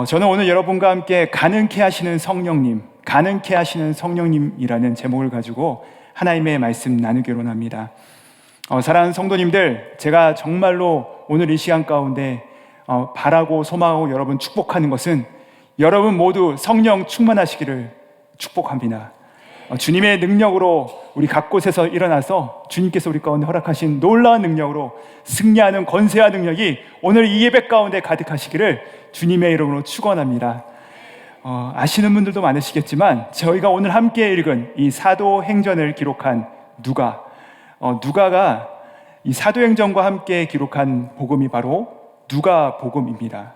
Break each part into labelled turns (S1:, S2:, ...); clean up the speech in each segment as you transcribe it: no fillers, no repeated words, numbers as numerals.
S1: 저는 오늘 여러분과 함께 가능케 하시는 성령님, 가능케 하시는 성령님이라는 제목을 가지고 하나님의 말씀 나누기로 합니다. 사랑하는 성도님들, 제가 정말로 오늘 이 시간 가운데 바라고 소망하고 여러분 축복하는 것은 여러분 모두 성령 충만하시기를 축복합니다. 주님의 능력으로 우리 각 곳에서 일어나서 주님께서 우리 가운데 허락하신 놀라운 능력으로 승리하는 권세와 능력이 오늘 이 예배 가운데 가득하시기를 주님의 이름으로 축원합니다. 아시는 분들도 많으시겠지만 저희가 오늘 함께 읽은 이 사도행전을 기록한 누가가 이 사도행전과 함께 기록한 복음이 바로 누가복음입니다.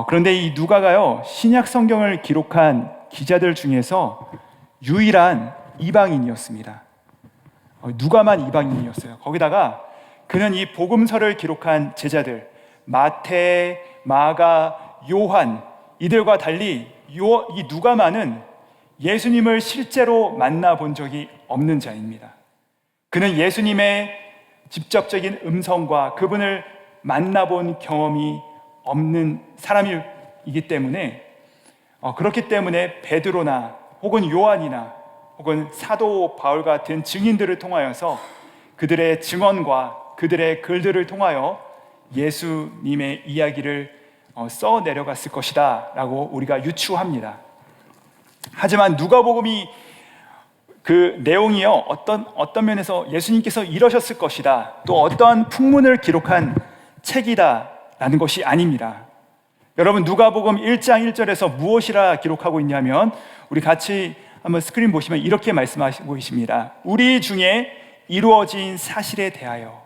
S1: 그런데 이 누가가요, 신약 성경을 기록한 기자들 중에서 유일한 이방인이었습니다. 누가만 이방인이었어요. 거기다가 그는 이 복음서를 기록한 제자들 마태, 마가, 요한 이들과 달리 이 누가만은 예수님을 실제로 만나본 적이 없는 자입니다. 그는 예수님의 직접적인 음성과 그분을 만나본 경험이 없는 사람이기 때문에 그렇기 때문에 베드로나 혹은 요한이나 혹은 사도 바울 같은 증인들을 통하여서 그들의 증언과 그들의 글들을 통하여 예수님의 이야기를 써 내려갔을 것이다 라고 우리가 유추합니다. 하지만 누가복음이 그 내용이요, 어떤 면에서 예수님께서 이러셨을 것이다, 또 어떠한 풍문을 기록한 책이다 라는 것이 아닙니다. 여러분, 누가복음 1장 1절에서 무엇이라 기록하고 있냐면, 우리 같이 한번 스크린 보시면 이렇게 말씀하시고 계십니다. 우리 중에 이루어진 사실에 대하여.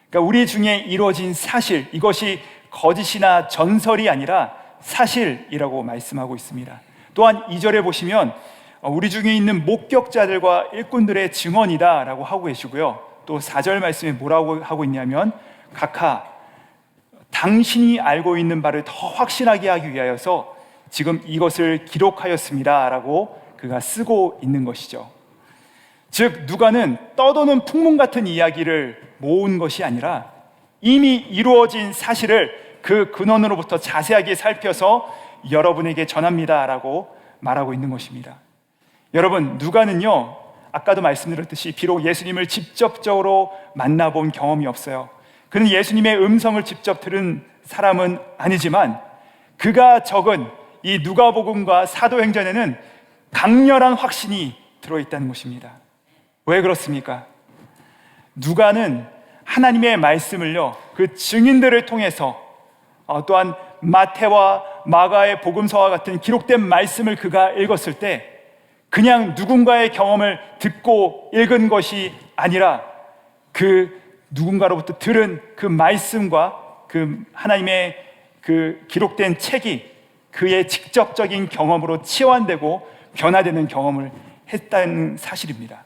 S1: 그러니까 우리 중에 이루어진 사실, 이것이 거짓이나 전설이 아니라 사실이라고 말씀하고 있습니다. 또한 2절에 보시면 우리 중에 있는 목격자들과 일꾼들의 증언이다 라고 하고 계시고요. 또 4절 말씀에 뭐라고 하고 있냐면, 각하 당신이 알고 있는 바를 더 확신하게 하기 위하여서 지금 이것을 기록하였습니다 라고 그가 쓰고 있는 것이죠. 즉 누가는 떠도는 풍문 같은 이야기를 모은 것이 아니라 이미 이루어진 사실을 그 근원으로부터 자세하게 살펴서 여러분에게 전합니다 라고 말하고 있는 것입니다. 여러분, 누가는요, 아까도 말씀드렸듯이 비록 예수님을 직접적으로 만나본 경험이 없어요. 그는 예수님의 음성을 직접 들은 사람은 아니지만 그가 적은 이 누가복음과 사도행전에는 강렬한 확신이 들어있다는 것입니다. 왜 그렇습니까? 누가는 하나님의 말씀을요, 그 증인들을 통해서 또한 마태와 마가의 복음서와 같은 기록된 말씀을 그가 읽었을 때 그냥 누군가의 경험을 듣고 읽은 것이 아니라 그 누군가로부터 들은 그 말씀과 그 하나님의 그 기록된 책이 그의 직접적인 경험으로 치환되고 변화되는 경험을 했다는 사실입니다.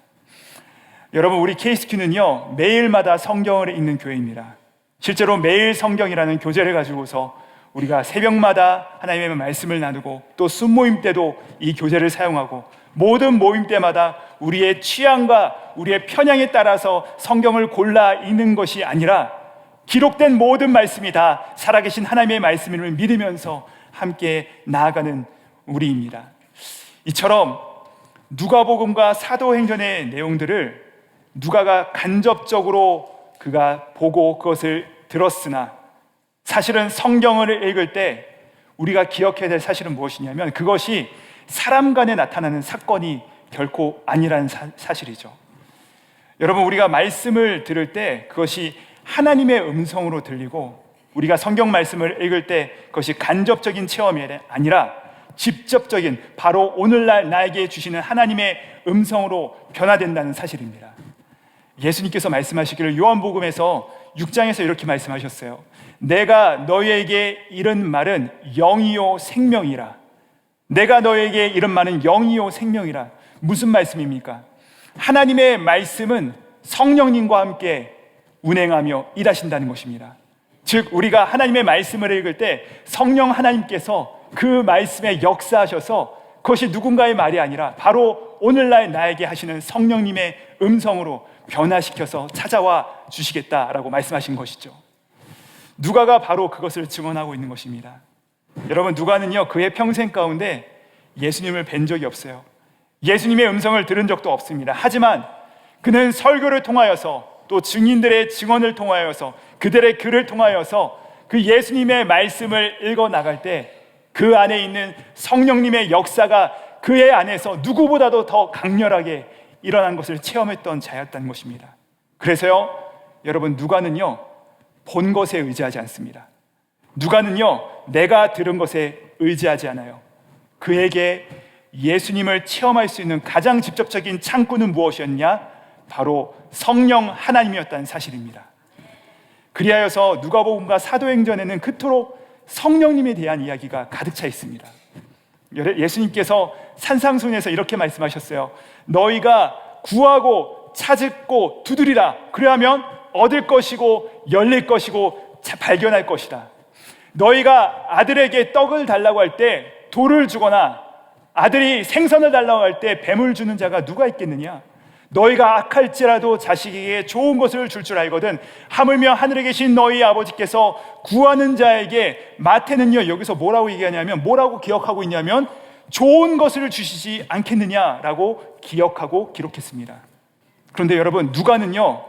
S1: 여러분, 우리 KSQ는요, 매일마다 성경을 읽는 교회입니다. 실제로 매일 성경이라는 교재를 가지고서 우리가 새벽마다 하나님의 말씀을 나누고 또 순모임 때도 이 교재를 사용하고 모든 모임 때마다 우리의 취향과 우리의 편향에 따라서 성경을 골라 읽는 것이 아니라 기록된 모든 말씀이 다 살아계신 하나님의 말씀을 믿으면서 함께 나아가는 우리입니다. 이처럼 누가복음과 사도행전의 내용들을 누가가 간접적으로 그가 보고 그것을 들었으나 사실은 성경을 읽을 때 우리가 기억해야 될 사실은 무엇이냐면 그것이 사람 간에 나타나는 사건이 결코 아니라는 사실이죠. 여러분, 우리가 말씀을 들을 때 그것이 하나님의 음성으로 들리고 우리가 성경 말씀을 읽을 때 그것이 간접적인 체험이 아니라 직접적인 바로 오늘날 나에게 주시는 하나님의 음성으로 변화된다는 사실입니다. 예수님께서 말씀하시기를 요한복음에서 6장에서 이렇게 말씀하셨어요. 내가 너희에게 이른 말은 영이요 생명이라. 내가 너희에게 이른 말은 영이요 생명이라. 무슨 말씀입니까? 하나님의 말씀은 성령님과 함께 운행하며 일하신다는 것입니다. 즉 우리가 하나님의 말씀을 읽을 때 성령 하나님께서 그 말씀에 역사하셔서 그것이 누군가의 말이 아니라 바로 오늘날 나에게 하시는 성령님의 음성으로 변화시켜서 찾아와 주시겠다라고 말씀하신 것이죠. 누가가 바로 그것을 증언하고 있는 것입니다. 여러분, 누가는요 그의 평생 가운데 예수님을 뵌 적이 없어요. 예수님의 음성을 들은 적도 없습니다. 하지만 그는 설교를 통하여서 또 증인들의 증언을 통하여서 그들의 글을 통하여서 그 예수님의 말씀을 읽어 나갈 때 그 안에 있는 성령님의 역사가 그의 안에서 누구보다도 더 강렬하게 일어난 것을 체험했던 자였다는 것입니다. 그래서요 여러분, 누가는요 본 것에 의지하지 않습니다. 누가는요 내가 들은 것에 의지하지 않아요. 그에게 예수님을 체험할 수 있는 가장 직접적인 창구는 무엇이었냐? 바로 성령 하나님이었다는 사실입니다. 그리하여서 누가복음과 사도행전에는 그토록 성령님에 대한 이야기가 가득 차 있습니다. 예수님께서 산상순에서 이렇게 말씀하셨어요. 너희가 구하고 찾고 두드리라. 그리하면 얻을 것이고 열릴 것이고 발견할 것이다. 너희가 아들에게 떡을 달라고 할 때 돌을 주거나 아들이 생선을 달라고 할 때 뱀을 주는 자가 누가 있겠느냐? 너희가 악할지라도 자식에게 좋은 것을 줄 줄 알거든 하물며 하늘에 계신 너희 아버지께서 구하는 자에게, 마태는요 여기서 뭐라고 얘기하냐면, 뭐라고 기억하고 있냐면 좋은 것을 주시지 않겠느냐라고 기억하고 기록했습니다. 그런데 여러분, 누가는요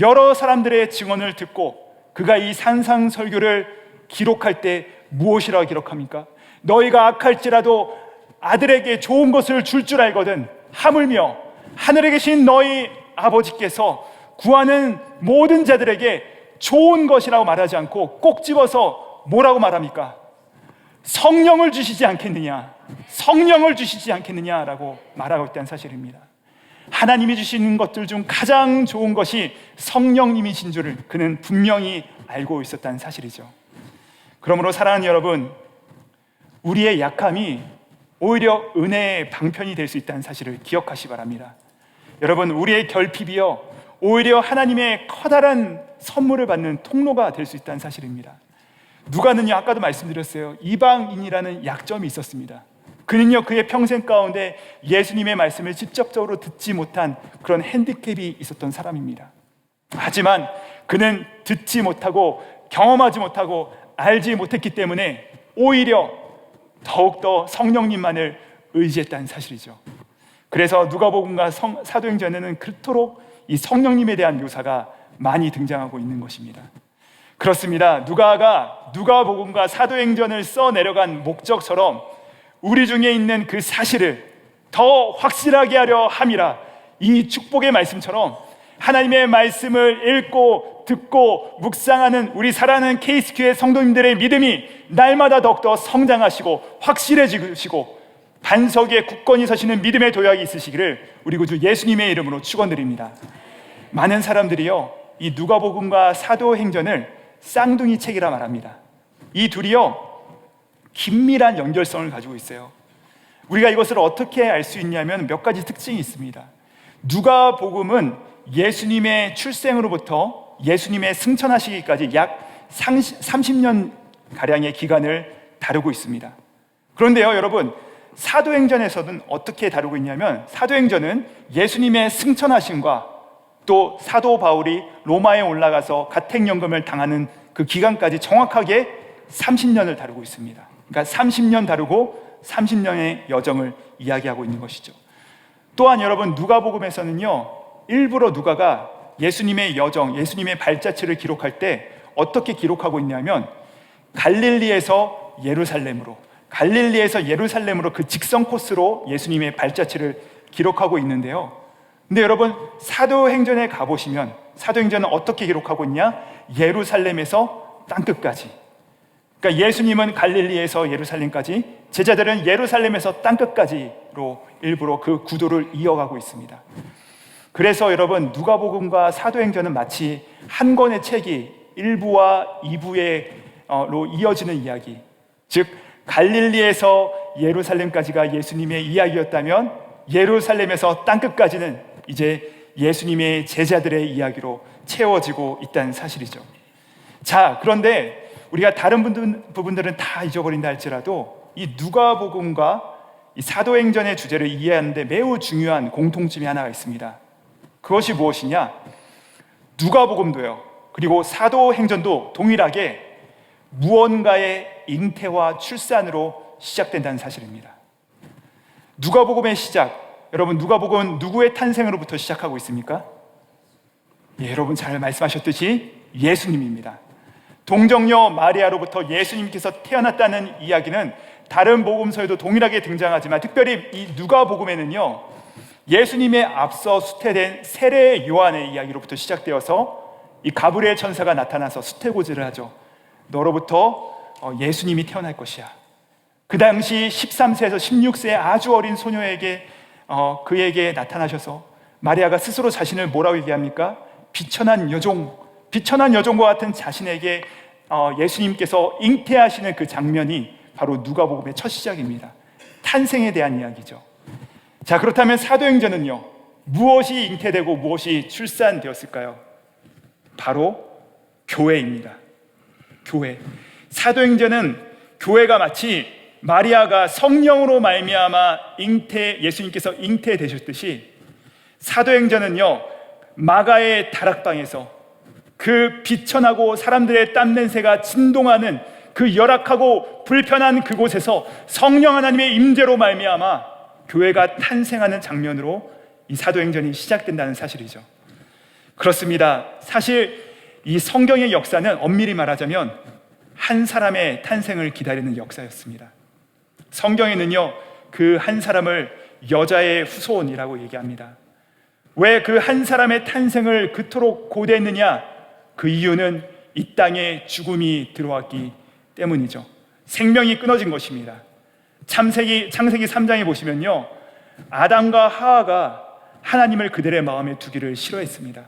S1: 여러 사람들의 증언을 듣고 그가 이 산상설교를 기록할 때 무엇이라고 기록합니까? 너희가 악할지라도 아들에게 좋은 것을 줄 줄 알거든 하물며 하늘에 계신 너희 아버지께서 구하는 모든 자들에게 좋은 것이라고 말하지 않고 꼭 집어서 뭐라고 말합니까? 성령을 주시지 않겠느냐, 성령을 주시지 않겠느냐라고 말하고 있다는 사실입니다. 하나님이 주시는 것들 중 가장 좋은 것이 성령님이신 줄을 그는 분명히 알고 있었다는 사실이죠. 그러므로 사랑하는 여러분, 우리의 약함이 오히려 은혜의 방편이 될 수 있다는 사실을 기억하시기 바랍니다. 여러분, 우리의 결핍이요 오히려 하나님의 커다란 선물을 받는 통로가 될 수 있다는 사실입니다. 누가는요, 아까도 말씀드렸어요, 이방인이라는 약점이 있었습니다. 그는요 그의 평생 가운데 예수님의 말씀을 직접적으로 듣지 못한 그런 핸디캡이 있었던 사람입니다. 하지만 그는 듣지 못하고 경험하지 못하고 알지 못했기 때문에 오히려 더욱더 성령님만을 의지했다는 사실이죠. 그래서 누가복음과 사도행전에는 그토록 이 성령님에 대한 묘사가 많이 등장하고 있는 것입니다. 그렇습니다. 누가가 누가복음과 사도행전을 써내려간 목적처럼 우리 중에 있는 그 사실을 더 확실하게 하려 함이라. 이 축복의 말씀처럼 하나님의 말씀을 읽고 듣고 묵상하는 우리 사랑하는 KC교회 성도님들의 믿음이 날마다 더욱더 성장하시고 확실해지시고 반석 위에 굳건히 서시는 믿음의 도약이 있으시기를 우리 구주 예수님의 이름으로 축원드립니다. 많은 사람들이요 이 누가복음과 사도행전을 쌍둥이 책이라 말합니다. 이 둘이요 긴밀한 연결성을 가지고 있어요. 우리가 이것을 어떻게 알 수 있냐면 몇 가지 특징이 있습니다. 누가복음은 예수님의 출생으로부터 예수님의 승천하시기까지 약 30년 가량의 기간을 다루고 있습니다. 그런데요 여러분, 사도행전에서는 어떻게 다루고 있냐면, 사도행전은 예수님의 승천하심과 또 사도 바울이 로마에 올라가서 가택연금을 당하는 그 기간까지 정확하게 30년을 다루고 있습니다. 그러니까 30년 다루고 30년의 여정을 이야기하고 있는 것이죠. 또한 여러분, 누가복음에서는요 일부러 누가가 예수님의 여정, 예수님의 발자취를 기록할 때 어떻게 기록하고 있냐면 갈릴리에서 예루살렘으로 그 직선 코스로 예수님의 발자취를 기록하고 있는데요. 근데 여러분, 사도행전에 가보시면 사도행전은 어떻게 기록하고 있냐? 예루살렘에서 땅끝까지. 그러니까 예수님은 갈릴리에서 예루살렘까지, 제자들은 예루살렘에서 땅끝까지로 일부러 그 구도를 이어가고 있습니다. 그래서 여러분, 누가복음과 사도행전은 마치 한 권의 책이 1부와 2부로 이어지는 이야기, 즉 갈릴리에서 예루살렘까지가 예수님의 이야기였다면 예루살렘에서 땅끝까지는 이제 예수님의 제자들의 이야기로 채워지고 있다는 사실이죠. 자, 그런데 우리가 다른 부분들은 다 잊어버린다 할지라도 이 누가복음과 이 사도행전의 주제를 이해하는데 매우 중요한 공통점이 하나가 있습니다. 그것이 무엇이냐? 누가복음도요 그리고 사도행전도 동일하게 무언가의 잉태와 출산으로 시작된다는 사실입니다. 누가복음의 시작, 여러분 누가복음은 누구의 탄생으로부터 시작하고 있습니까? 여러분 잘 말씀하셨듯이 예수님입니다. 동정녀 마리아로부터 예수님께서 태어났다는 이야기는 다른 복음서에도 동일하게 등장하지만 특별히 이 누가복음에는요, 예수님의 앞서 수태된 세례 요한의 이야기로부터 시작되어서 이 가브리엘 천사가 나타나서 수태고지를 하죠. 너로부터 예수님이 태어날 것이야. 그 당시 13세에서 16세의 아주 어린 소녀에게 그에게 나타나셔서 마리아가 스스로 자신을 뭐라고 얘기합니까? 비천한 여종과 같은 자신에게 예수님께서 잉태하시는 그 장면이 바로 누가복음의 첫 시작입니다. 탄생에 대한 이야기죠. 자, 그렇다면 사도행전은요, 무엇이 잉태되고 무엇이 출산되었을까요? 바로 교회입니다. 교회. 사도행전은 교회가 마치 마리아가 성령으로 말미암아 예수님께서 잉태되셨듯이, 사도행전은요, 마가의 다락방에서 그 비천하고 사람들의 땀냄새가 진동하는 그 열악하고 불편한 그곳에서 성령 하나님의 임재로 말미암아 교회가 탄생하는 장면으로 이 사도행전이 시작된다는 사실이죠. 그렇습니다. 사실 이 성경의 역사는 엄밀히 말하자면 한 사람의 탄생을 기다리는 역사였습니다. 성경에는요, 그 한 사람을 여자의 후손이라고 얘기합니다. 왜 그 한 사람의 탄생을 그토록 고대했느냐? 그 이유는 이 땅에 죽음이 들어왔기 때문이죠. 생명이 끊어진 것입니다. 창세기 3장에 보시면요, 아담과 하와가 하나님을 그들의 마음에 두기를 싫어했습니다.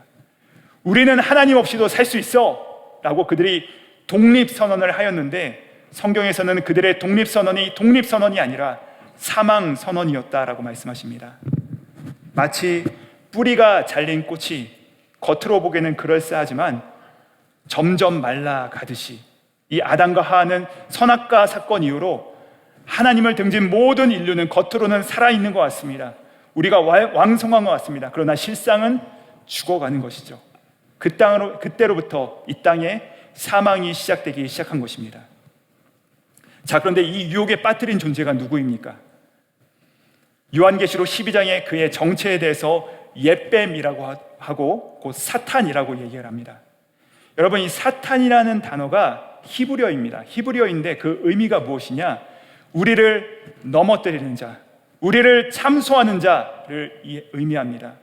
S1: 우리는 하나님 없이도 살 수 있어 라고 그들이 독립선언을 하였는데, 성경에서는 그들의 독립선언이 아니라 사망선언이었다라고 말씀하십니다. 마치 뿌리가 잘린 꽃이 겉으로 보기에는 그럴싸하지만 점점 말라가듯이 이 아담과 하와는 선악과 사건 이후로 하나님을 등진 모든 인류는 겉으로는 살아있는 것 같습니다. 우리가 왕성한 것 같습니다. 그러나 실상은 죽어가는 것이죠. 그때로부터 이 땅에 사망이 시작되기 시작한 것입니다. 자, 그런데 이 유혹에 빠뜨린 존재가 누구입니까? 요한계시록 12장에 그의 정체에 대해서 옅뱀이라고 하고 곧 사탄이라고 얘기를 합니다. 여러분, 이 사탄이라는 단어가 히브리어입니다. 히브리어인데 그 의미가 무엇이냐? 우리를 넘어뜨리는 자, 우리를 참소하는 자를 의미합니다.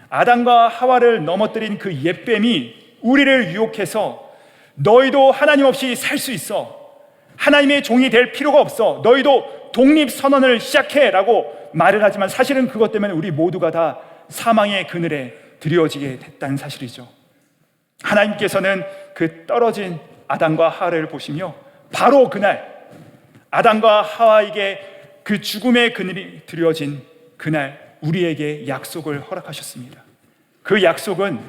S1: 아담과 하와를 넘어뜨린 그 옅뱀이 우리를 유혹해서 너희도 하나님 없이 살 수 있어, 하나님의 종이 될 필요가 없어, 너희도 독립선언을 시작해 라고 말을 하지만 사실은 그것 때문에 우리 모두가 다 사망의 그늘에 드리워지게 됐다는 사실이죠. 하나님께서는 그 떨어진 아담과 하와를 보시며 바로 그날 아담과 하와에게 그 죽음의 그늘이 드려진 그날 우리에게 약속을 허락하셨습니다. 그 약속은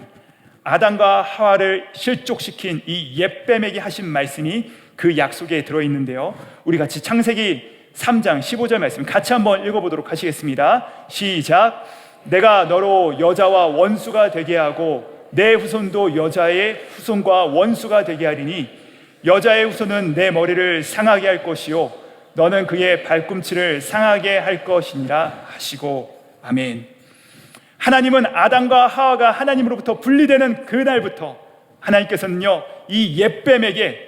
S1: 아담과 하와를 실족시킨 이 옅뱀에게 하신 말씀이 그 약속에 들어있는데요, 우리 같이 창세기 3장 15절 말씀 같이 한번 읽어보도록 하시겠습니다. 시작. 내가 너로 여자와 원수가 되게 하고 내 후손도 여자의 후손과 원수가 되게 하리니 여자의 후손은 내 머리를 상하게 할 것이요 너는 그의 발꿈치를 상하게 할 것이니라 하시고. 아멘. 하나님은 아담과 하와가 하나님으로부터 분리되는 그날부터 하나님께서는요, 이 옅뱀에게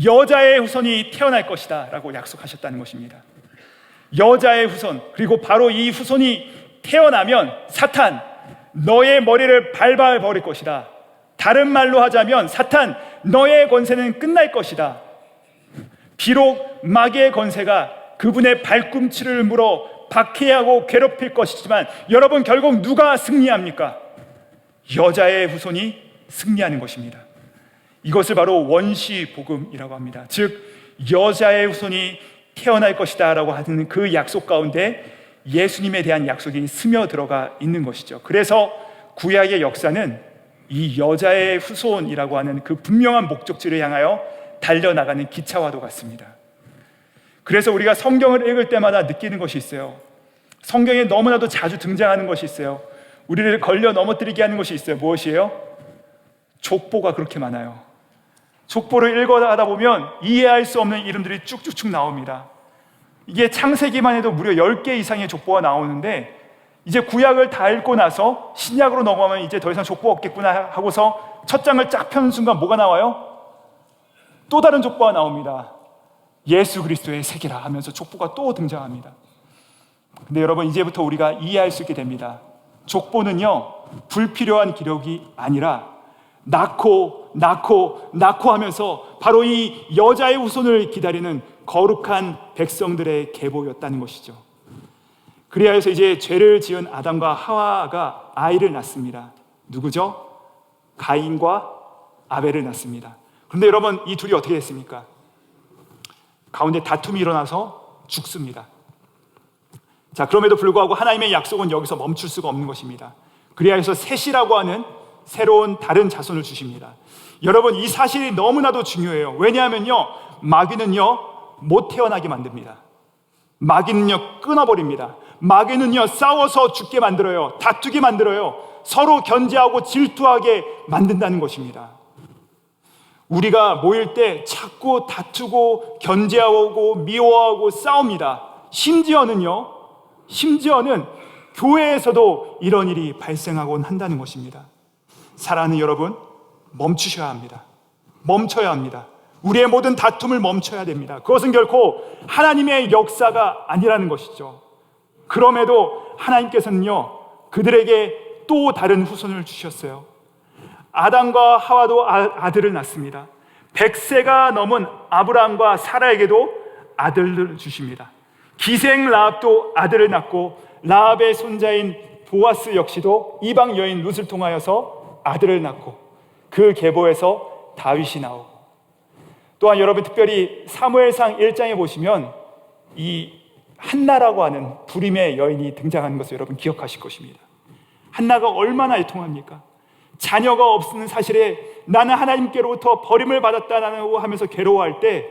S1: 여자의 후손이 태어날 것이다 라고 약속하셨다는 것입니다. 여자의 후손, 그리고 바로 이 후손이 태어나면 사탄, 너의 머리를 밟아버릴 것이다. 다른 말로 하자면 사탄, 너의 권세는 끝날 것이다. 비록 마귀의 권세가 그분의 발꿈치를 물어 박해하고 괴롭힐 것이지만 여러분, 결국 누가 승리합니까? 여자의 후손이 승리하는 것입니다. 이것을 바로 원시복음이라고 합니다. 즉 여자의 후손이 태어날 것이다 라고 하는 그 약속 가운데 예수님에 대한 약속이 스며들어가 있는 것이죠. 그래서 구약의 역사는 이 여자의 후손이라고 하는 그 분명한 목적지를 향하여 달려나가는 기차와도 같습니다. 그래서 우리가 성경을 읽을 때마다 느끼는 것이 있어요. 성경에 너무나도 자주 등장하는 것이 있어요. 우리를 걸려 넘어뜨리게 하는 것이 있어요. 무엇이에요? 족보가 그렇게 많아요. 족보를 읽어가다 보면 이해할 수 없는 이름들이 쭉쭉쭉 나옵니다. 이게 창세기만 해도 무려 10개 이상의 족보가 나오는데, 이제 구약을 다 읽고 나서 신약으로 넘어가면 이제 더 이상 족보 없겠구나 하고서 첫 장을 쫙 펴는 순간 뭐가 나와요? 또 다른 족보가 나옵니다. 예수 그리스도의 세계라 하면서 족보가 또 등장합니다. 근데 여러분, 이제부터 우리가 이해할 수 있게 됩니다. 족보는요, 불필요한 기록이 아니라 낳고 하면서 바로 이 여자의 후손을 기다리는 거룩한 백성들의 계보였다는 것이죠. 그래야 해서 이제 죄를 지은 아담과 하와가 아이를 낳습니다. 누구죠? 가인과 아벨을 낳습니다. 그런데 여러분, 이 둘이 어떻게 됐습니까? 가운데 다툼이 일어나서 죽습니다. 자, 그럼에도 불구하고 하나님의 약속은 여기서 멈출 수가 없는 것입니다. 그래야 해서 셋이라고 하는 새로운 다른 자손을 주십니다. 여러분, 이 사실이 너무나도 중요해요. 왜냐하면요, 마귀는요 못 태어나게 만듭니다. 마귀는요 끊어버립니다. 마귀는요 싸워서 죽게 만들어요. 다투게 만들어요. 서로 견제하고 질투하게 만든다는 것입니다. 우리가 모일 때 자꾸 다투고 견제하고 미워하고 싸웁니다. 심지어는 교회에서도 이런 일이 발생하곤 한다는 것입니다. 사랑하는 여러분, 멈추셔야 합니다. 멈춰야 합니다. 우리의 모든 다툼을 멈춰야 됩니다. 그것은 결코 하나님의 역사가 아니라는 것이죠. 그럼에도 하나님께서는요 그들에게 또 다른 후손을 주셨어요. 아담과 하와도 아들을 낳습니다. 100세가 넘은 아브라함과 사라에게도 아들을 주십니다. 기생 라합도 아들을 낳고, 라합의 손자인 보아스 역시도 이방 여인 룻을 통하여서 아들을 낳고, 그 계보에서 다윗이 나오고, 또한 여러분 특별히 사무엘상 1장에 보시면 이 한나라고 하는 불임의 여인이 등장하는 것을 여러분 기억하실 것입니다. 한나가 얼마나 애통합니까? 자녀가 없는 사실에 나는 하나님께로부터 버림을 받았다라고 하면서 괴로워할 때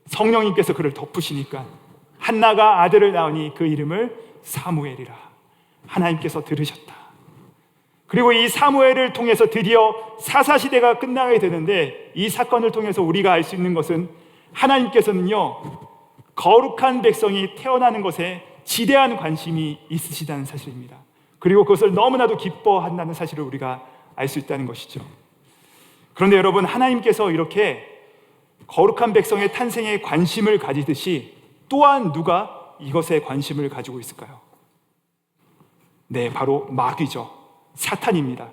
S1: 성령님께서 그를 덮으시니까 한나가 아들을 낳으니 그 이름을 사무엘이라. 하나님께서 들으셨다. 그리고 이 사무엘을 통해서 드디어 사사시대가 끝나게 되는데, 이 사건을 통해서 우리가 알 수 있는 것은 하나님께서는요 거룩한 백성이 태어나는 것에 지대한 관심이 있으시다는 사실입니다. 그리고 그것을 너무나도 기뻐한다는 사실을 우리가 알 수 있다는 것이죠. 그런데 여러분, 하나님께서 이렇게 거룩한 백성의 탄생에 관심을 가지듯이 또한 누가 이것에 관심을 가지고 있을까요? 네, 바로 마귀죠. 사탄입니다.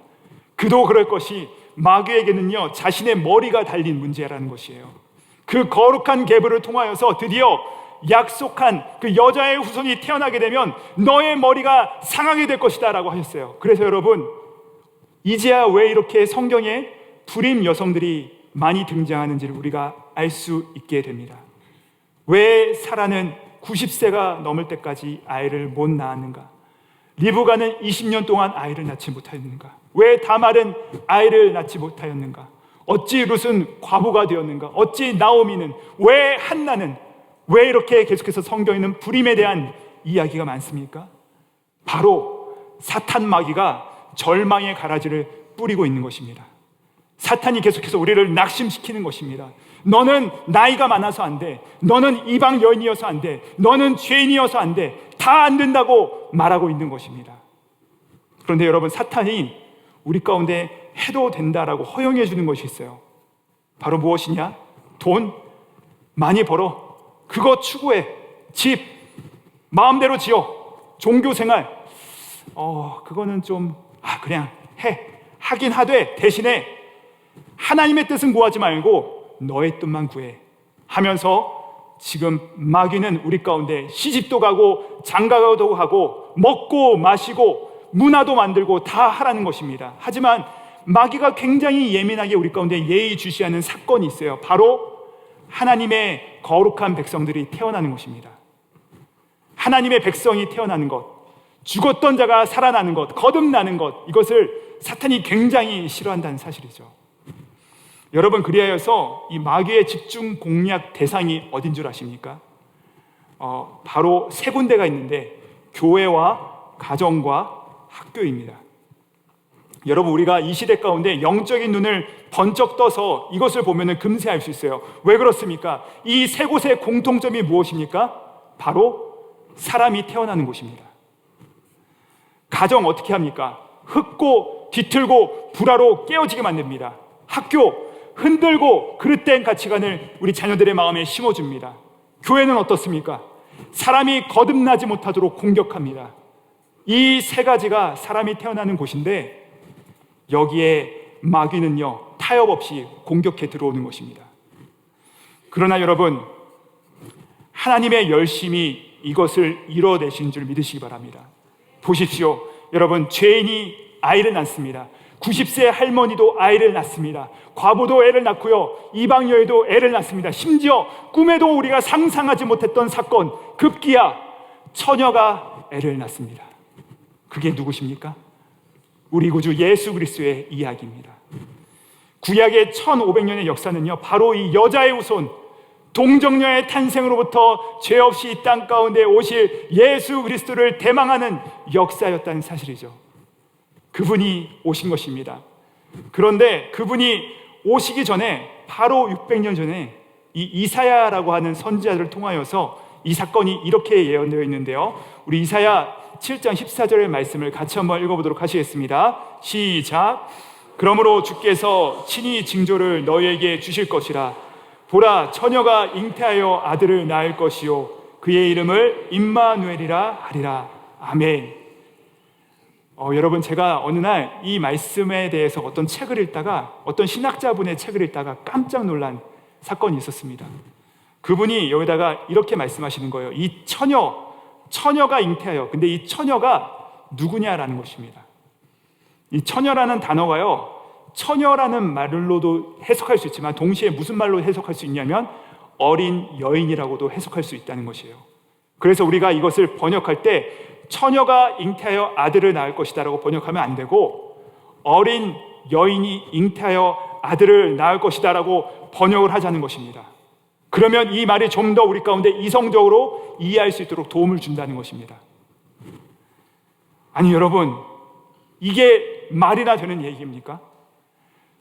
S1: 그도 그럴 것이, 마귀에게는요 자신의 머리가 달린 문제라는 것이에요. 그 거룩한 계보를 통하여서 드디어 약속한 그 여자의 후손이 태어나게 되면 너의 머리가 상하게 될 것이다 라고 하셨어요. 그래서 여러분, 이제야 왜 이렇게 성경에 불임 여성들이 많이 등장하는지를 우리가 알 수 있게 됩니다. 왜 사라는 90세가 넘을 때까지 아이를 못 낳았는가? 리브가는 20년 동안 아이를 낳지 못하였는가? 왜 다말은 아이를 낳지 못하였는가? 어찌 룻은 과부가 되었는가? 어찌 나오미는, 왜 한나는, 왜 이렇게 계속해서 성경에는 불임에 대한 이야기가 많습니까? 바로 사탄 마귀가 절망의 가라지를 뿌리고 있는 것입니다. 사탄이 계속해서 우리를 낙심시키는 것입니다. 너는 나이가 많아서 안 돼. 너는 이방 여인이어서 안 돼. 너는 죄인이어서 안 돼. 다 안 된다고 말하고 있는 것입니다. 그런데 여러분, 사탄이 우리 가운데 해도 된다라고 허용해 주는 것이 있어요. 바로 무엇이냐? 돈 많이 벌어. 그거 추구해. 집 마음대로 지어. 종교생활 그거는 좀 그냥 해. 하긴 하되 대신에 하나님의 뜻은 구하지 말고 너의 뜻만 구해 하면서, 지금 마귀는 우리 가운데 시집도 가고 장가가도 하고 먹고 마시고 문화도 만들고 다 하라는 것입니다. 하지만 마귀가 굉장히 예민하게 우리 가운데 예의주시하는 사건이 있어요. 바로 하나님의 거룩한 백성들이 태어나는 것입니다. 하나님의 백성이 태어나는 것, 죽었던 자가 살아나는 것, 거듭나는 것, 이것을 사탄이 굉장히 싫어한다는 사실이죠. 여러분, 그리하여서 이 마귀의 집중 공략 대상이 어딘 줄 아십니까? 바로 세 군데가 있는데, 교회와 가정과 학교입니다. 여러분, 우리가 이 시대 가운데 영적인 눈을 번쩍 떠서 이것을 보면 금세 알 수 있어요. 왜 그렇습니까? 이 세 곳의 공통점이 무엇입니까? 바로 사람이 태어나는 곳입니다. 가정 어떻게 합니까? 흙고 뒤틀고 불화로 깨어지게 만듭니다. 학교 흔들고 그릇된 가치관을 우리 자녀들의 마음에 심어줍니다. 교회는 어떻습니까? 사람이 거듭나지 못하도록 공격합니다. 이 세 가지가 사람이 태어나는 곳인데, 여기에 마귀는요, 타협 없이 공격해 들어오는 것입니다. 그러나 여러분, 하나님의 열심히 이것을 이뤄내신 줄 믿으시기 바랍니다. 보십시오. 여러분, 죄인이 아이를 낳습니다. 90세 할머니도 아이를 낳습니다. 과부도 애를 낳고요, 이방 여인도 애를 낳습니다. 심지어 꿈에도 우리가 상상하지 못했던 사건, 급기야 처녀가 애를 낳습니다. 그게 누구십니까? 우리 구주 예수 그리스도의 이야기입니다. 구약의 1500년의 역사는요, 바로 이 여자의 후손, 동정녀의 탄생으로부터 죄 없이 이 땅 가운데 오실 예수 그리스도를 대망하는 역사였다는 사실이죠. 그분이 오신 것입니다. 그런데 그분이 오시기 전에, 바로 600년 전에 이 이사야라고 하는 선지자를 통하여서 이 사건이 이렇게 예언되어 있는데요, 우리 이사야 7장 14절의 말씀을 같이 한번 읽어보도록 하시겠습니다. 시작. 그러므로 주께서 친히 징조를 너희에게 주실 것이라. 보라, 처녀가 잉태하여 아들을 낳을 것이요 그의 이름을 임마누엘이라 하리라. 아멘. 여러분, 제가 어느 날 이 말씀에 대해서 어떤 책을 읽다가, 어떤 신학자분의 책을 읽다가 깜짝 놀란 사건이 있었습니다. 그분이 여기다가 이렇게 말씀하시는 거예요. 이 처녀가 잉태하여, 근데 이 처녀가 누구냐라는 것입니다. 이 처녀라는 단어가요, 처녀라는 말로도 해석할 수 있지만 동시에 무슨 말로 해석할 수 있냐면 어린 여인이라고도 해석할 수 있다는 것이에요. 그래서 우리가 이것을 번역할 때 처녀가 잉태하여 아들을 낳을 것이다 라고 번역하면 안 되고, 어린 여인이 잉태하여 아들을 낳을 것이다 라고 번역을 하자는 것입니다. 그러면 이 말이 좀 더 우리 가운데 이성적으로 이해할 수 있도록 도움을 준다는 것입니다. 아니 여러분, 이게 말이나 되는 얘기입니까?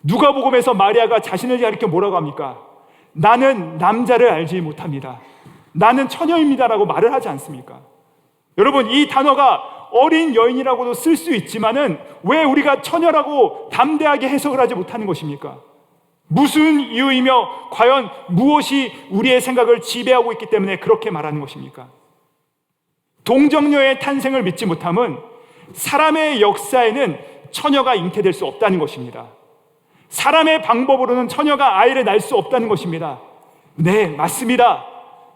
S1: 누가복음에서 마리아가 자신을 가리켜 뭐라고 합니까? 나는 남자를 알지 못합니다. 나는 처녀입니다라고 말을 하지 않습니까? 여러분, 이 단어가 어린 여인이라고도 쓸 수 있지만은 왜 우리가 처녀라고 담대하게 해석을 하지 못하는 것입니까? 무슨 이유이며 과연 무엇이 우리의 생각을 지배하고 있기 때문에 그렇게 말하는 것입니까? 동정녀의 탄생을 믿지 못함은 사람의 역사에는 처녀가 잉태될 수 없다는 것입니다. 사람의 방법으로는 처녀가 아이를 낳을 수 없다는 것입니다. 네, 맞습니다.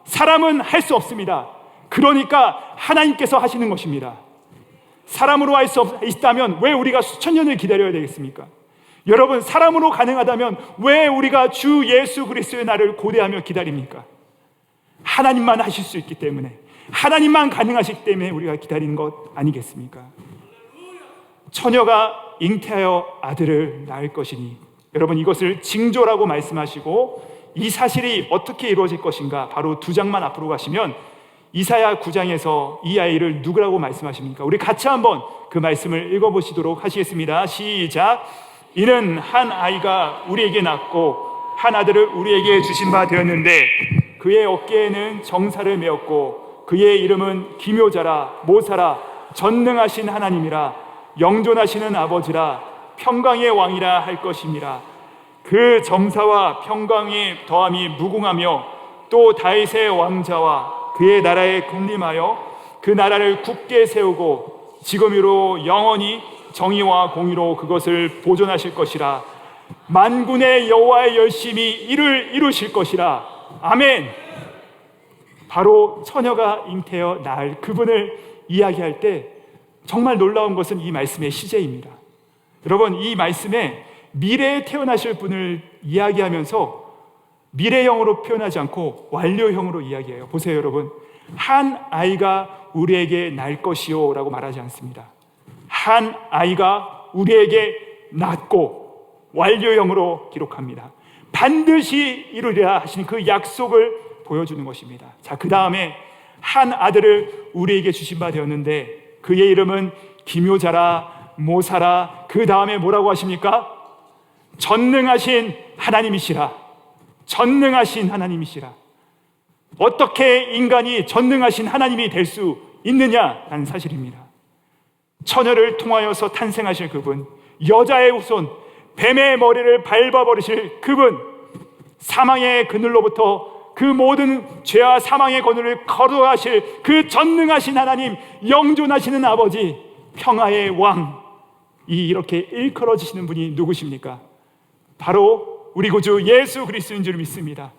S1: 사람은 할 수 없습니다. 그러니까 하나님께서 하시는 것입니다. 사람으로 할 수 있다면 왜 우리가 수천 년을 기다려야 되겠습니까? 여러분, 사람으로 가능하다면 왜 우리가 주 예수 그리스도의 날을 고대하며 기다립니까? 하나님만 하실 수 있기 때문에, 하나님만 가능하시기 때문에 우리가 기다리는 것 아니겠습니까? 처녀가 잉태하여 아들을 낳을 것이니, 여러분, 이것을 징조라고 말씀하시고 이 사실이 어떻게 이루어질 것인가, 바로 2장만 앞으로 가시면 이사야 9장에서 이 아이를 누구라고 말씀하십니까? 우리 같이 한번 그 말씀을 읽어보시도록 하시겠습니다. 시작. 이는 한 아이가 우리에게 낳고 한 아들을 우리에게 주신 바 되었는데 그의 어깨에는 정사를 메었고 그의 이름은 기묘자라, 모사라, 전능하신 하나님이라, 영존하시는 아버지라, 평강의 왕이라 할 것임이라. 그 정사와 평강의 더함이 무궁하며 또 다윗의 왕자와 그의 나라에 군림하여 그 나라를 굳게 세우고 지금으로 영원히 정의와 공의로 그것을 보존하실 것이라. 만군의 여호와의 열심히 이를 이루실 것이라. 아멘. 바로 처녀가 잉태어 낳을 그분을 이야기할 때 정말 놀라운 것은 이 말씀의 시제입니다. 여러분, 이 말씀에 미래에 태어나실 분을 이야기하면서 미래형으로 표현하지 않고 완료형으로 이야기해요. 보세요 여러분, 한 아이가 우리에게 낳을 것이요 라고 말하지 않습니다. 한 아이가 우리에게 낳고 완료형으로 기록합니다. 반드시 이루리라 하신 그 약속을 보여주는 것입니다. 자, 그 다음에 한 아들을 우리에게 주신 바 되었는데 그의 이름은 기묘자라, 모사라. 그 다음에 뭐라고 하십니까? 전능하신 하나님이시라. 전능하신 하나님이시라. 어떻게 인간이 전능하신 하나님이 될 수 있느냐라는 사실입니다. 처녀를 통하여서 탄생하실 그분, 여자의 후손, 뱀의 머리를 밟아버리실 그분, 사망의 그늘로부터 그 모든 죄와 사망의 그늘을 거두하실 그 전능하신 하나님, 영존하시는 아버지, 평화의 왕, 이렇게 일컬어지시는 분이 누구십니까? 바로 우리 구주 예수 그리스도인 줄 믿습니다.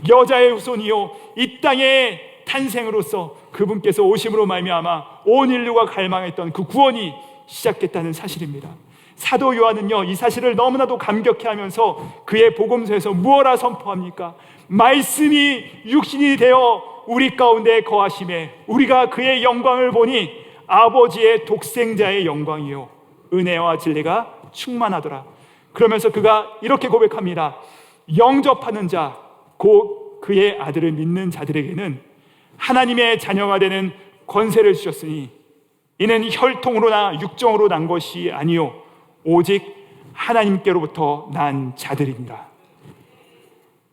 S1: 여자의 후손이요, 이 땅의 탄생으로서 그분께서 오심으로 말미암아 온 인류가 갈망했던 그 구원이 시작됐다는 사실입니다. 사도 요한은요, 이 사실을 너무나도 감격해하면서 그의 복음서에서 무엇라 선포합니까? 말씀이 육신이 되어 우리 가운데 거하심에 우리가 그의 영광을 보니 아버지의 독생자의 영광이요 은혜와 진리가 충만하더라. 그러면서 그가 이렇게 고백합니다. 영접하는 자, 곧 그의 아들을 믿는 자들에게는 하나님의 자녀가 되는 권세를 주셨으니 이는 혈통으로나 육정으로 난 것이 아니요 오직 하나님께로부터 난 자들입니다.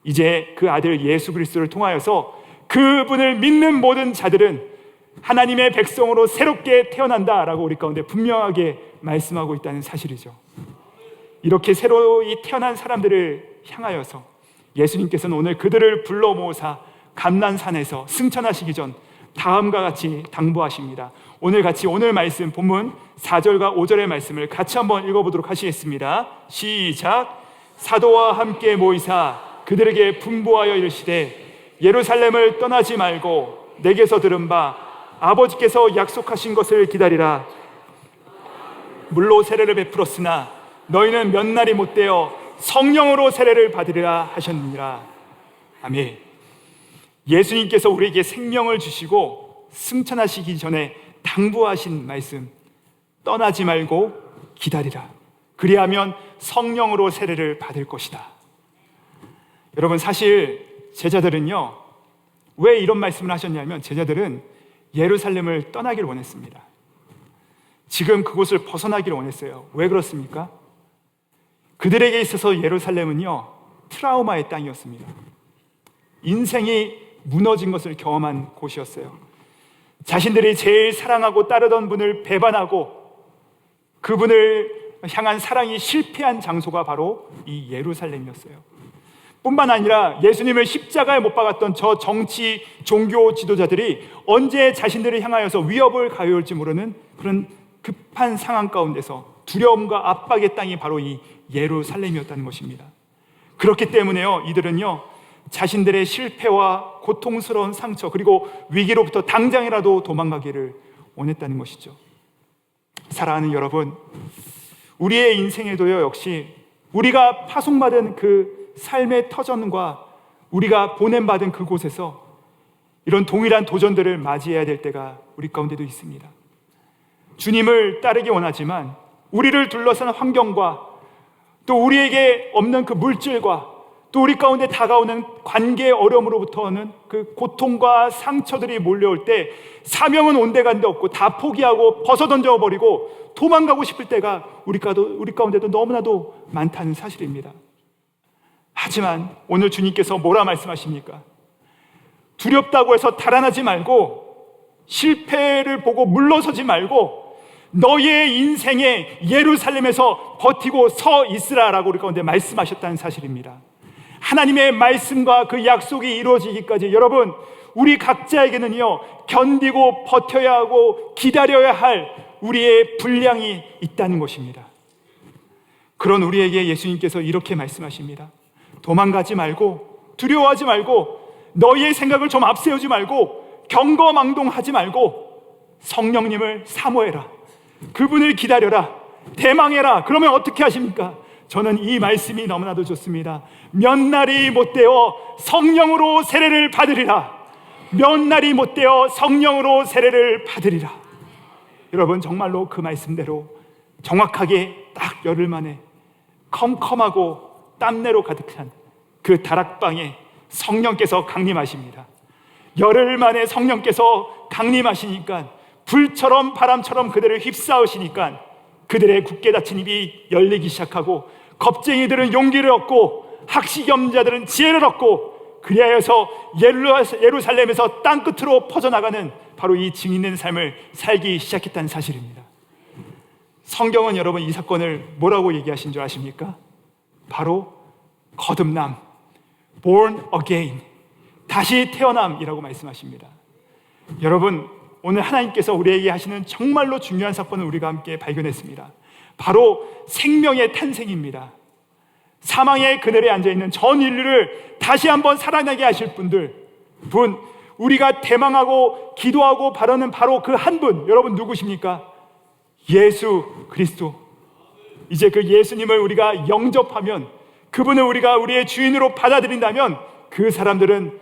S1: 이제 그 아들 예수 그리스도를 통하여서 그분을 믿는 모든 자들은 하나님의 백성으로 새롭게 태어난다라고 우리 가운데 분명하게 말씀하고 있다는 사실이죠. 이렇게 새로이 태어난 사람들을 향하여서 예수님께서는 오늘 그들을 불러 모으사 감난산에서 승천하시기 전 다음과 같이 당부하십니다. 오늘 같이 오늘 말씀 본문 4절과 5절의 말씀을 같이 한번 읽어보도록 하시겠습니다. 시작. 사도와 함께 모이사 그들에게 분부하여 이르시되 예루살렘을 떠나지 말고 내게서 들은 바 아버지께서 약속하신 것을 기다리라. 물로 세례를 베풀었으나 너희는 몇 날이 못되어 성령으로 세례를 받으리라 하셨느니라. 아멘. 예수님께서 우리에게 생명을 주시고 승천하시기 전에 당부하신 말씀, 떠나지 말고 기다리라. 그리하면 성령으로 세례를 받을 것이다. 여러분, 사실 제자들은요, 왜 이런 말씀을 하셨냐면 제자들은 예루살렘을 떠나기를 원했습니다. 지금 그곳을 벗어나기를 원했어요. 왜 그렇습니까? 그들에게 있어서 예루살렘은요, 트라우마의 땅이었습니다. 인생이 무너진 것을 경험한 곳이었어요. 자신들이 제일 사랑하고 따르던 분을 배반하고 그분을 향한 사랑이 실패한 장소가 바로 이 예루살렘이었어요. 뿐만 아니라 예수님을 십자가에 못 박았던 저 정치, 종교 지도자들이 언제 자신들을 향하여서 위협을 가해올지 모르는 그런 급한 상황 가운데서 두려움과 압박의 땅이 바로 이 예루살렘이었다는 것입니다. 그렇기 때문에요, 이들은요, 자신들의 실패와 고통스러운 상처 그리고 위기로부터 당장이라도 도망가기를 원했다는 것이죠. 사랑하는 여러분, 우리의 인생에도요, 역시 우리가 파송받은 그 삶의 터전과 우리가 보냄받은 그곳에서 이런 동일한 도전들을 맞이해야 될 때가 우리 가운데도 있습니다. 주님을 따르기 원하지만 우리를 둘러싼 환경과 또 우리에게 없는 그 물질과 또 우리 가운데 다가오는 관계의 어려움으로부터 그 고통과 상처들이 몰려올 때 사명은 온데간데 없고 다 포기하고 벗어던져버리고 도망가고 싶을 때가 우리 가운데도 너무나도 많다는 사실입니다. 하지만 오늘 주님께서 뭐라 말씀하십니까? 두렵다고 해서 달아나지 말고 실패를 보고 물러서지 말고 너희의 인생에 예루살렘에서 버티고 서 있으라라고 우리 가운데 말씀하셨다는 사실입니다. 하나님의 말씀과 그 약속이 이루어지기까지 여러분, 우리 각자에게는요, 견디고 버텨야 하고 기다려야 할 우리의 분량이 있다는 것입니다. 그런 우리에게 예수님께서 이렇게 말씀하십니다. 도망가지 말고 두려워하지 말고 너희의 생각을 좀 앞세우지 말고 경거망동하지 말고 성령님을 사모해라. 그분을 기다려라. 대망해라. 그러면 어떻게 하십니까? 저는 이 말씀이 너무나도 좋습니다. 몇 날이 못되어 성령으로 세례를 받으리라. 몇 날이 못되어 성령으로 세례를 받으리라. 여러분, 정말로 그 말씀대로 정확하게 딱 열흘 만에 컴컴하고 땀내로 가득한 그 다락방에 성령께서 강림하십니다. 열흘 만에 성령께서 강림하시니까 불처럼 바람처럼 그들을 휩싸으시니까 그들의 굳게 닫힌 입이 열리기 시작하고 겁쟁이들은 용기를 얻고 학식염자들은 지혜를 얻고 그리하여서 예루살렘에서 땅끝으로 퍼져나가는 바로 이 증인된 삶을 살기 시작했다는 사실입니다. 성경은 여러분 이 사건을 뭐라고 얘기하신 줄 아십니까? 바로 거듭남, born again, 다시 태어남이라고 말씀하십니다. 여러분, 오늘 하나님께서 우리에게 하시는 정말로 중요한 사건을 우리가 함께 발견했습니다. 바로 생명의 탄생입니다. 사망의 그늘에 앉아있는 전 인류를 다시 한번 살아나게 하실 우리가 대망하고 기도하고 바라는 바로 그 한 분, 여러분 누구십니까? 예수 그리스도. 이제 그 예수님을 우리가 영접하면, 그분을 우리가 우리의 주인으로 받아들인다면 그 사람들은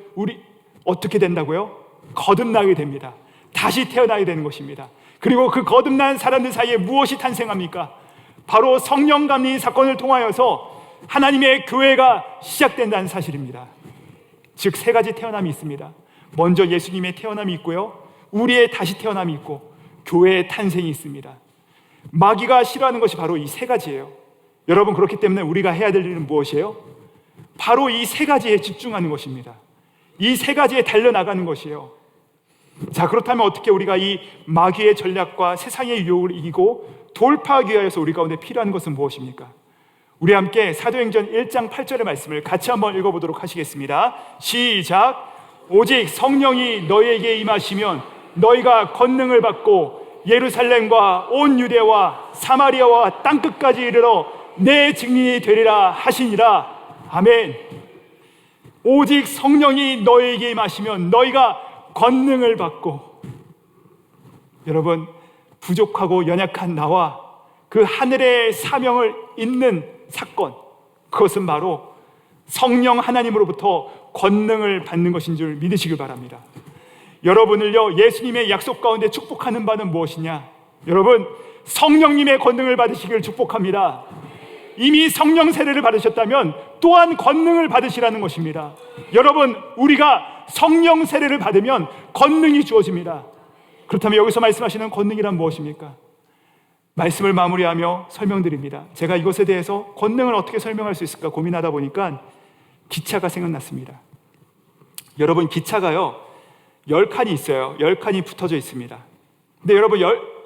S1: 어떻게 된다고요? 거듭나게 됩니다. 다시 태어나게 되는 것입니다. 그리고 그 거듭난 사람들 사이에 무엇이 탄생합니까? 바로 성령 감리 사건을 통하여서 하나님의 교회가 시작된다는 사실입니다. 즉 세 가지 태어남이 있습니다. 먼저 예수님의 태어남이 있고요, 우리의 다시 태어남이 있고 교회의 탄생이 있습니다. 마귀가 싫어하는 것이 바로 이 세 가지예요. 여러분, 그렇기 때문에 우리가 해야 될 일은 무엇이에요? 바로 이 세 가지에 집중하는 것입니다. 이 세 가지에 달려나가는 것이에요. 자, 그렇다면 어떻게 우리가 이 마귀의 전략과 세상의 유혹을 이기고 돌파하기 위해서 우리 가운데 필요한 것은 무엇입니까? 우리 함께 사도행전 1장 8절의 말씀을 같이 한번 읽어보도록 하시겠습니다. 시작. 오직 성령이 너희에게 임하시면 너희가 권능을 받고 예루살렘과 온 유대와 사마리아와 땅끝까지 이르러 내 증인이 되리라 하시니라. 아멘. 오직 성령이 너희에게 임하시면 너희가 권능을 받고, 여러분, 부족하고 연약한 나와 그 하늘의 사명을 잇는 사건, 그것은 바로 성령 하나님으로부터 권능을 받는 것인 줄 믿으시길 바랍니다. 여러분을요, 예수님의 약속 가운데 축복하는 바는 무엇이냐? 여러분, 성령님의 권능을 받으시길 축복합니다. 이미 성령 세례를 받으셨다면 또한 권능을 받으시라는 것입니다. 여러분, 우리가 성령 세례를 받으면 권능이 주어집니다. 그렇다면 여기서 말씀하시는 권능이란 무엇입니까? 말씀을 마무리하며 설명드립니다. 제가 이것에 대해서 권능을 어떻게 설명할 수 있을까 고민하다 보니까 기차가 생각났습니다. 여러분, 기차가요 10칸이 있어요. 10칸이 붙어져 있습니다. 근데 여러분,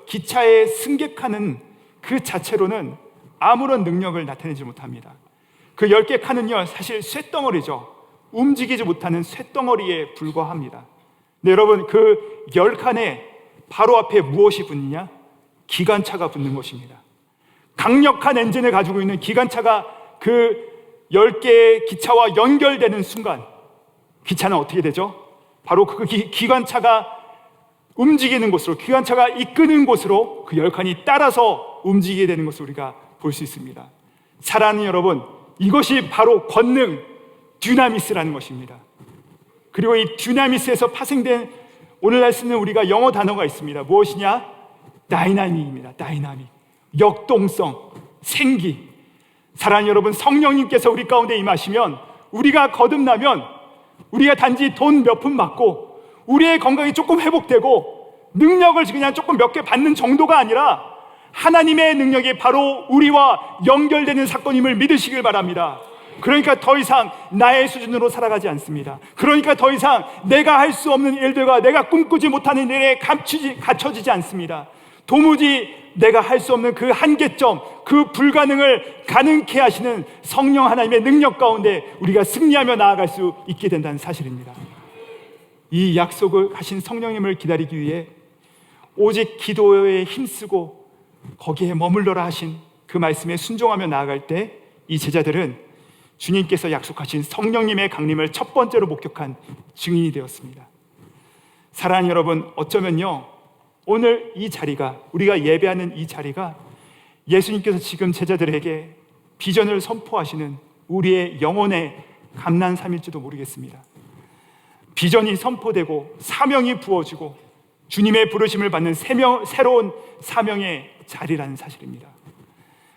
S1: 기차의 승객칸은 그 자체로는 아무런 능력을 나타내지 못합니다. 그 10개 칸은요 사실 쇳덩어리죠. 움직이지 못하는 쇳덩어리에 불과합니다. 근데 여러분, 그 10칸에 바로 앞에 무엇이 붙느냐? 기관차가 붙는 것입니다. 강력한 엔진을 가지고 있는 기관차가 그 10개의 기차와 연결되는 순간 기차는 어떻게 되죠? 바로 그 기관차가 움직이는 곳으로, 기관차가 이끄는 곳으로 그 10칸이 따라서 움직이게 되는 것을 우리가 볼 수 있습니다. 사랑하는 여러분, 이것이 바로 권능, 듀나미스라는 것입니다. 그리고 이 듀나미스에서 파생된 오늘날 쓰는 우리가 영어 단어가 있습니다. 무엇이냐? 다이나믹입니다. 다이나믹, 역동성, 생기. 사랑하는 여러분, 성령님께서 우리 가운데 임하시면, 우리가 거듭나면 우리가 단지 돈 몇 푼 받고 우리의 건강이 조금 회복되고 능력을 그냥 조금 몇 개 받는 정도가 아니라 하나님의 능력이 바로 우리와 연결되는 사건임을 믿으시길 바랍니다. 그러니까 더 이상 나의 수준으로 살아가지 않습니다. 그러니까 더 이상 내가 할 수 없는 일들과 내가 꿈꾸지 못하는 일에 갇혀지지 않습니다. 도무지 내가 할 수 없는 그 한계점, 그 불가능을 가능케 하시는 성령 하나님의 능력 가운데 우리가 승리하며 나아갈 수 있게 된다는 사실입니다. 이 약속을 하신 성령님을 기다리기 위해 오직 기도에 힘쓰고 거기에 머물러라 하신 그 말씀에 순종하며 나아갈 때 이 제자들은 주님께서 약속하신 성령님의 강림을 첫 번째로 목격한 증인이 되었습니다. 사랑하는 여러분, 어쩌면요 오늘 이 자리가, 우리가 예배하는 이 자리가 예수님께서 지금 제자들에게 비전을 선포하시는 우리의 영혼의 감난삼일지도 모르겠습니다. 비전이 선포되고 사명이 부어지고 주님의 부르심을 받는 새로운 사명의 자리라는 사실입니다.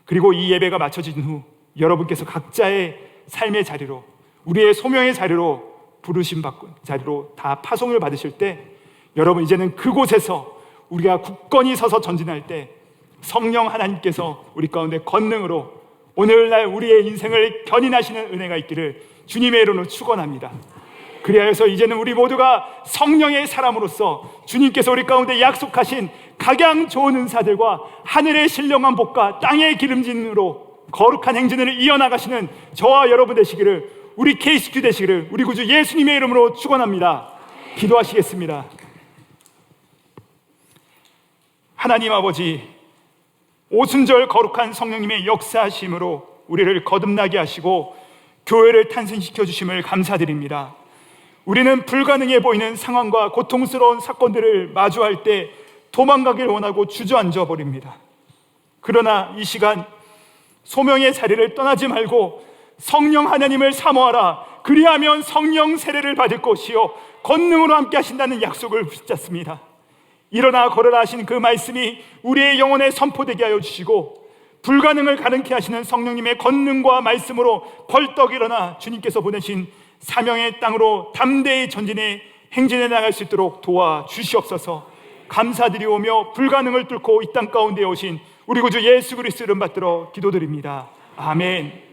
S1: 그리고 이 예배가 마쳐진 후 여러분께서 각자의 삶의 자리로, 우리의 소명의 자리로, 부르심 받고 자리로 다 파송을 받으실 때, 여러분 이제는 그곳에서 우리가 굳건히 서서 전진할 때 성령 하나님께서 우리 가운데 권능으로 오늘날 우리의 인생을 견인하시는 은혜가 있기를 주님의 이름으로 축원합니다. 그리하여서 이제는 우리 모두가 성령의 사람으로서 주님께서 우리 가운데 약속하신 각양 좋은 은사들과 하늘의 신령한 복과 땅의 기름짐으로 거룩한 행진을 이어나가시는 저와 여러분 되시기를, 우리 KCQ 되시기를 우리 구주 예수님의 이름으로 축원합니다. 기도하시겠습니다. 하나님 아버지, 오순절 거룩한 성령님의 역사하심으로 우리를 거듭나게 하시고 교회를 탄생시켜 주심을 감사드립니다. 우리는 불가능해 보이는 상황과 고통스러운 사건들을 마주할 때 도망가길 원하고 주저앉아 버립니다. 그러나 이 시간 소명의 자리를 떠나지 말고 성령 하나님을 사모하라. 그리하면 성령 세례를 받을 것이요 권능으로 함께 하신다는 약속을 붙잡습니다. 일어나 걸어라 하신 그 말씀이 우리의 영혼에 선포되게 하여 주시고, 불가능을 가능케 하시는 성령님의 권능과 말씀으로 벌떡 일어나 주님께서 보내신 사명의 땅으로 담대히 행진해 나갈 수 있도록 도와 주시옵소서. 감사드리오며 불가능을 뚫고 이 땅 가운데 오신 우리 구주 예수 그리스도 이름 받들어 기도드립니다. 아멘.